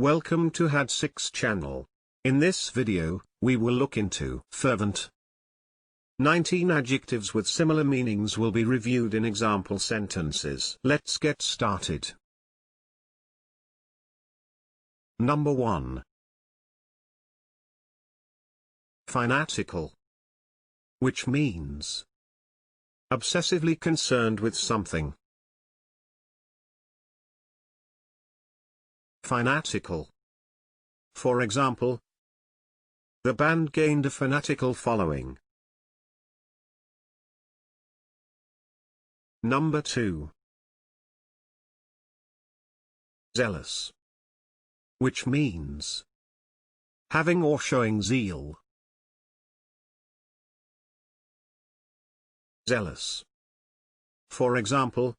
Welcome to HAD6 channel. In this video, we will look into fervent. 19 adjectives with similar meanings will be reviewed in example sentences. Let's get started. Number 1. Fanatical, which means obsessively concerned with something. Fanatical. For example, the band gained a fanatical following. Number 2. Zealous, which means having or showing zeal. Zealous. For example,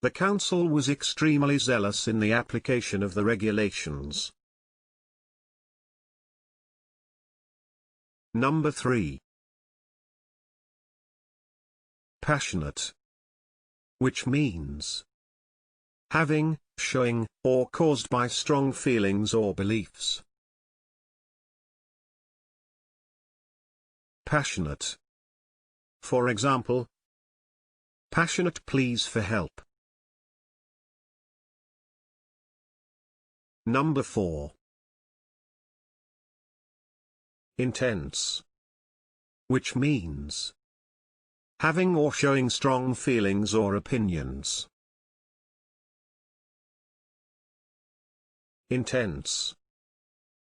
the council was extremely zealous in the application of the regulations. Number 3. Passionate, which means having, showing, or caused by strong feelings or beliefs. Passionate. For example, passionate pleas for help. Number 4. Intense, which means having or showing strong feelings or opinions. Intense.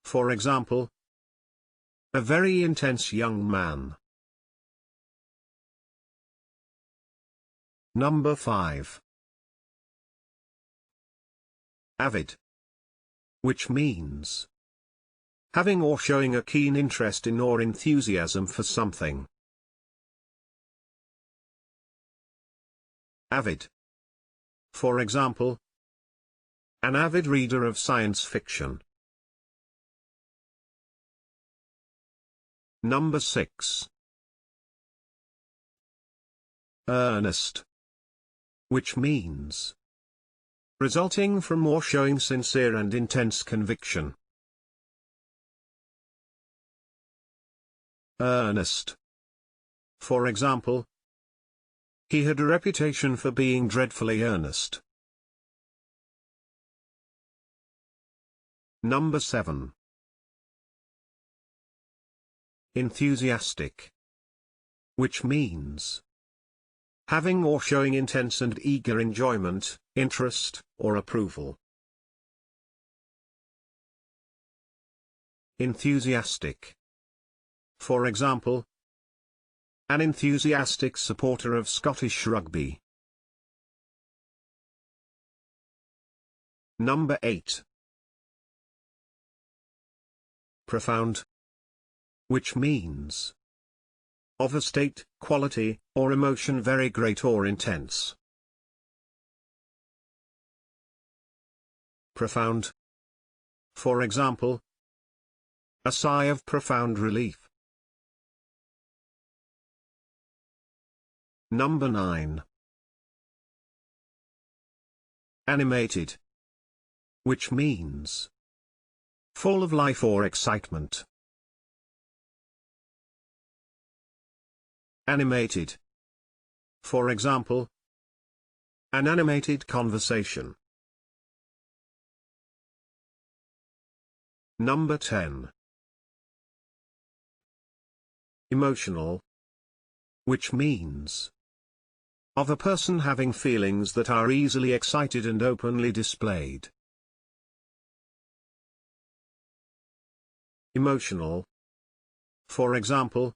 For example, a very intense young man. Number 5. Avid, which means having or showing a keen interest in or enthusiasm for something. Avid. For example, an avid reader of science fiction. Number 6. Earnest, which means resulting from or showing sincere and intense conviction. Earnest. For example, he had a reputation for being dreadfully earnest. Number 7. Enthusiastic, which means having or showing intense and eager enjoyment, interest, or approval. Enthusiastic. For example, an enthusiastic supporter of Scottish rugby. Number 8. Profound, which means of a state, quality, or emotion very great or intense. Profound. For example, a sigh of profound relief. Number 9. Animated, which means full of life or excitement. Animated. For example, an animated conversation. Number 10. Emotional, which means of a person having feelings that are easily excited and openly displayed. Emotional. For example,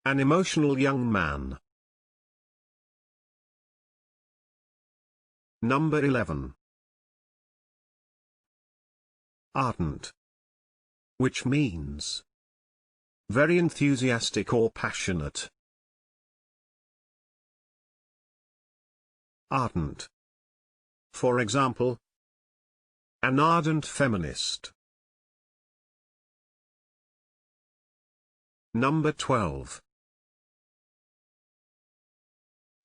an emotional young man. Number 11. Ardent, which means very enthusiastic or passionate. Ardent. For example, an ardent feminist. Number 12.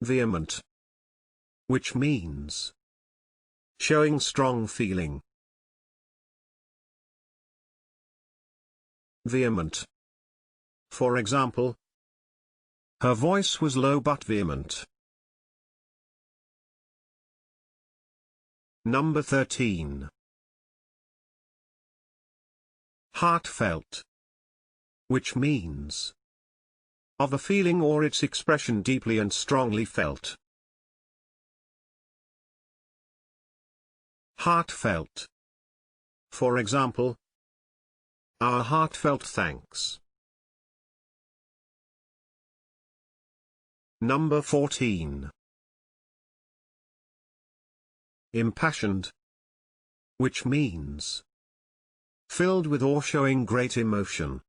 Vehement, which means showing strong feeling. Vehement. For example, her voice was low but vehement. Number 13. Heartfelt, which means of a feeling or its expression deeply and strongly felt. Heartfelt. For example, our heartfelt thanks. Number 14. Impassioned, which means filled with or showing great emotion.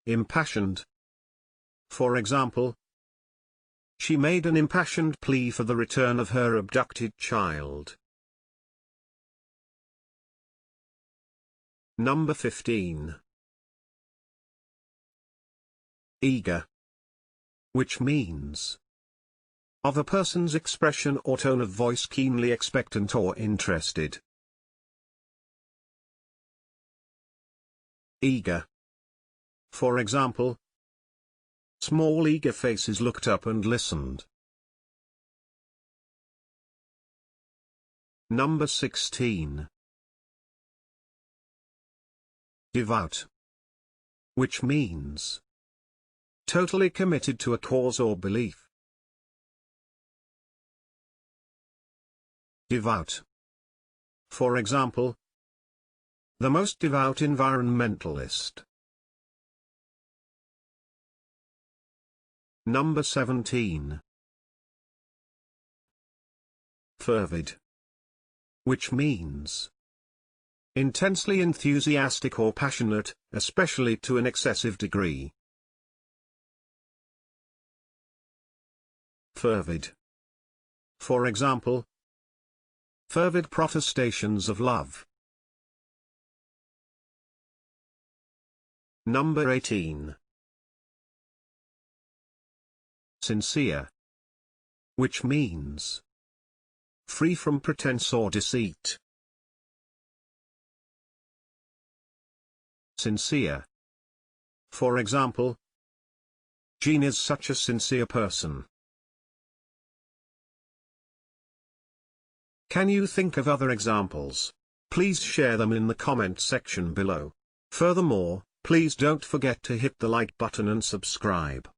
Impassioned. For example, she made an impassioned plea for the return of her abducted child. Number 15. Eager, which means of a person's expression or tone of voice keenly expectant or interested. Eager. For example, small eager faces looked up and listened. Number 16. Devout, which means totally committed to a cause or belief. Devout. For example, the most devout environmentalist. Number 17. Fervid, which means intensely enthusiastic or passionate, especially to an excessive degree. Fervid. For example, fervid protestations of love. Number 18. Sincere, which means free from pretense or deceit. Sincere. For example, Jean is such a sincere person. Can you think of other examples? Please share them in the comment section below. Furthermore, please don't forget to hit the like button and subscribe.